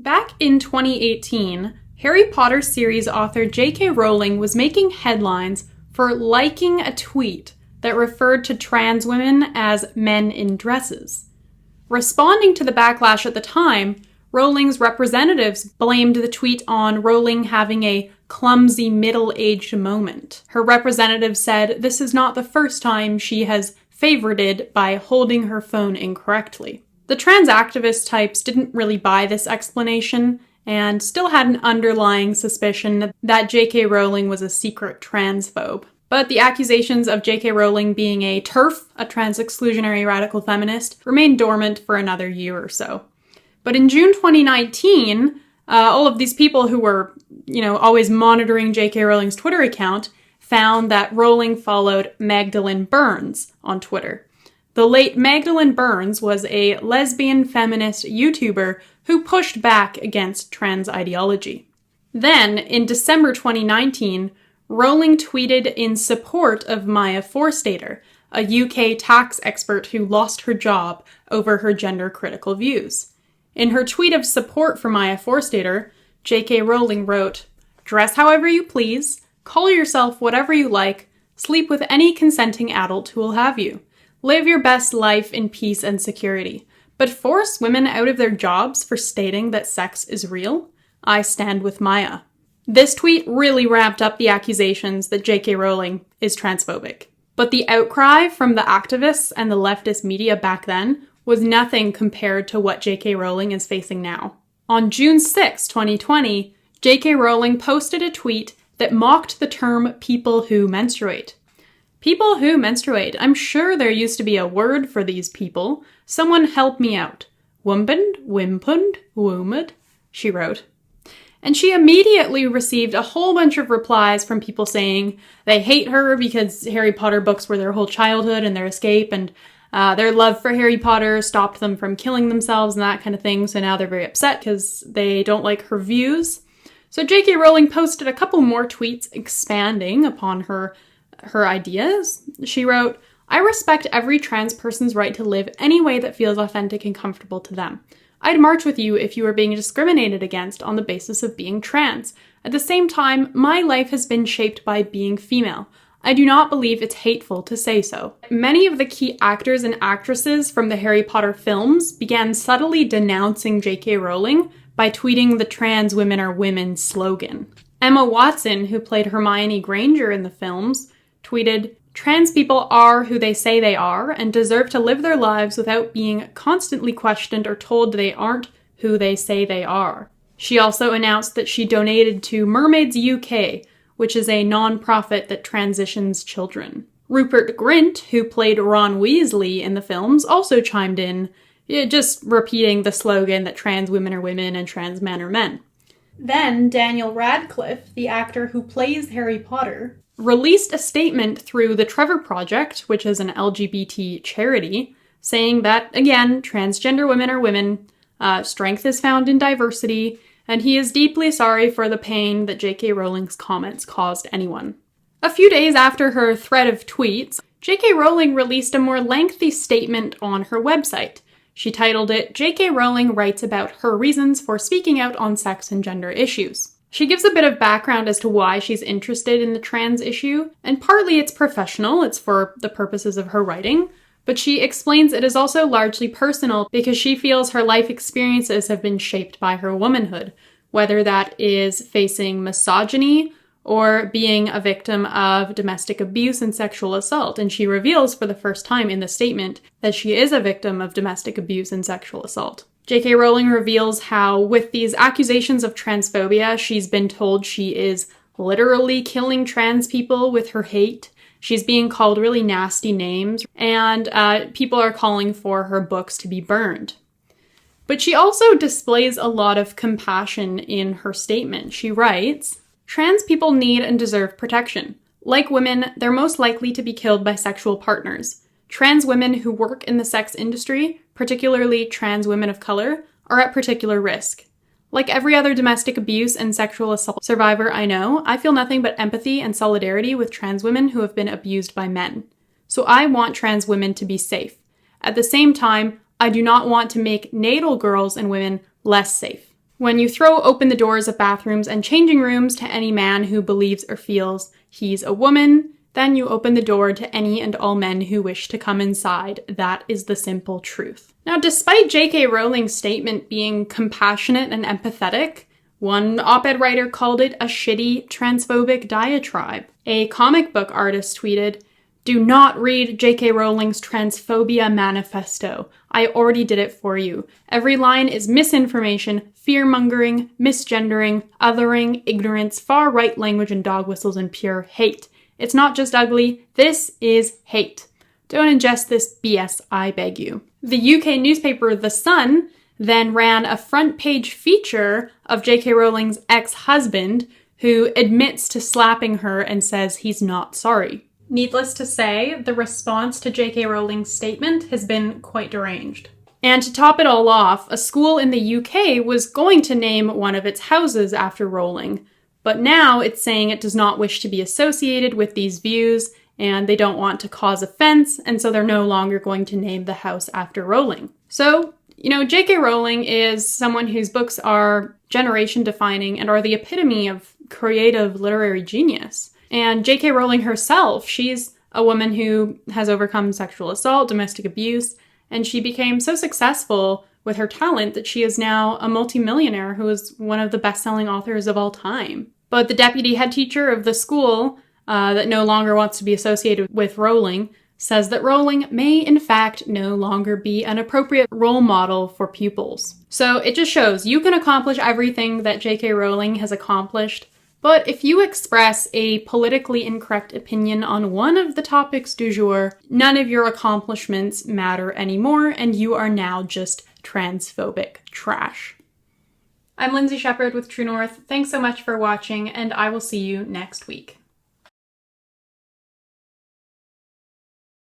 Back in 2018, Harry Potter series author J.K. Rowling was making headlines for liking a tweet that referred to trans women as men in dresses. Responding to the backlash at the time, Rowling's representatives blamed the tweet on Rowling having a clumsy middle-aged moment. Her representative said this is not the first time she has favorited by holding her phone incorrectly. The trans activist types didn't really buy this explanation and still had an underlying suspicion that J.K. Rowling was a secret transphobe. But the accusations of J.K. Rowling being a TERF, a trans-exclusionary radical feminist, remained dormant for another year or so. But in June 2019, all of these people who were, always monitoring J.K. Rowling's Twitter account found that Rowling followed Magdalene Burns on Twitter. The late Magdalene Burns was a lesbian feminist YouTuber who pushed back against trans ideology. Then, in December 2019, Rowling tweeted in support of Maya Forstater, a UK tax expert who lost her job over her gender-critical views. In her tweet of support for Maya Forstater, J.K. Rowling wrote, "Dress however you please, call yourself whatever you like, sleep with any consenting adult who will have you. Live your best life in peace and security. But force women out of their jobs for stating that sex is real? I stand with Maya." This tweet really ramped up the accusations that J.K. Rowling is transphobic. But the outcry from the activists and the leftist media back then was nothing compared to what J.K. Rowling is facing now. On June 6, 2020, J.K. Rowling posted a tweet that mocked the term people who menstruate. People who menstruate. I'm sure there used to be a word for these people. Someone help me out. Wumbund, wimpund, woomad, she wrote. And she immediately received a whole bunch of replies from people saying they hate her because Harry Potter books were their whole childhood and their escape, and their love for Harry Potter stopped them from killing themselves and that kind of thing, so now they're very upset because they don't like her views. So J.K. Rowling posted a couple more tweets expanding upon her ideas. She wrote, "I respect every trans person's right to live any way that feels authentic and comfortable to them. I'd march with you if you were being discriminated against on the basis of being trans. At the same time, my life has been shaped by being female. I do not believe it's hateful to say so." Many of the key actors and actresses from the Harry Potter films began subtly denouncing J.K. Rowling by tweeting the "trans women are women" slogan. Emma Watson, who played Hermione Granger in the films, tweeted, "Trans people are who they say they are and deserve to live their lives without being constantly questioned or told they aren't who they say they are." She also announced that she donated to Mermaids UK, which is a non-profit that transitions children. Rupert Grint, who played Ron Weasley in the films, also chimed in, just repeating the slogan that trans women are women and trans men are men. Then Daniel Radcliffe, the actor who plays Harry Potter, released a statement through the Trevor Project, which is an LGBT charity, saying that, again, transgender women are women, strength is found in diversity, and he is deeply sorry for the pain that J.K. Rowling's comments caused anyone. A few days after her thread of tweets, J.K. Rowling released a more lengthy statement on her website. She titled it, "J.K. Rowling writes about her reasons for speaking out on sex and gender issues." She gives a bit of background as to why she's interested in the trans issue, and partly it's professional, it's for the purposes of her writing, but she explains it is also largely personal because she feels her life experiences have been shaped by her womanhood, whether that is facing misogyny or being a victim of domestic abuse and sexual assault. And she reveals for the first time in the statement that she is a victim of domestic abuse and sexual assault. J.K. Rowling reveals how, with these accusations of transphobia, she's been told she is literally killing trans people with her hate. She's being called really nasty names, and people are calling for her books to be burned. But she also displays a lot of compassion in her statement. She writes, "Trans people need and deserve protection. Like women, they're most likely to be killed by sexual partners. Trans women who work in the sex industry, particularly trans women of color, are at particular risk. Like every other domestic abuse and sexual assault survivor I know, I feel nothing but empathy and solidarity with trans women who have been abused by men. So I want trans women to be safe. At the same time, I do not want to make natal girls and women less safe." When you throw open the doors of bathrooms and changing rooms to any man who believes or feels he's a woman, then you open the door to any and all men who wish to come inside. That is the simple truth. Now, despite J.K. Rowling's statement being compassionate and empathetic, one op-ed writer called it a shitty, transphobic diatribe. A comic book artist tweeted, "Do not read J.K. Rowling's transphobia manifesto. I already did it for you. Every line is misinformation, fear-mongering, misgendering, othering, ignorance, far-right language and dog whistles, and pure hate. It's not just ugly, this is hate. Don't ingest this BS, I beg you." The UK newspaper The Sun then ran a front-page feature of J.K. Rowling's ex-husband, who admits to slapping her and says he's not sorry. Needless to say, the response to J.K. Rowling's statement has been quite deranged. And to top it all off, a school in the UK was going to name one of its houses after Rowling, but now it's saying it does not wish to be associated with these views, and they don't want to cause offense, and so they're no longer going to name the house after Rowling. So, J.K. Rowling is someone whose books are generation-defining and are the epitome of creative literary genius. And J.K. Rowling herself, she's a woman who has overcome sexual assault, domestic abuse, and she became so successful with her talent that she is now a multimillionaire who is one of the best-selling authors of all time. But the deputy head teacher of the school that no longer wants to be associated with Rowling says that Rowling may, in fact, no longer be an appropriate role model for pupils. So it just shows you can accomplish everything that J.K. Rowling has accomplished, but if you express a politically incorrect opinion on one of the topics du jour, none of your accomplishments matter anymore, and you are now just transphobic trash. I'm Lindsay Shepherd with True North. Thanks so much for watching, and I will see you next week.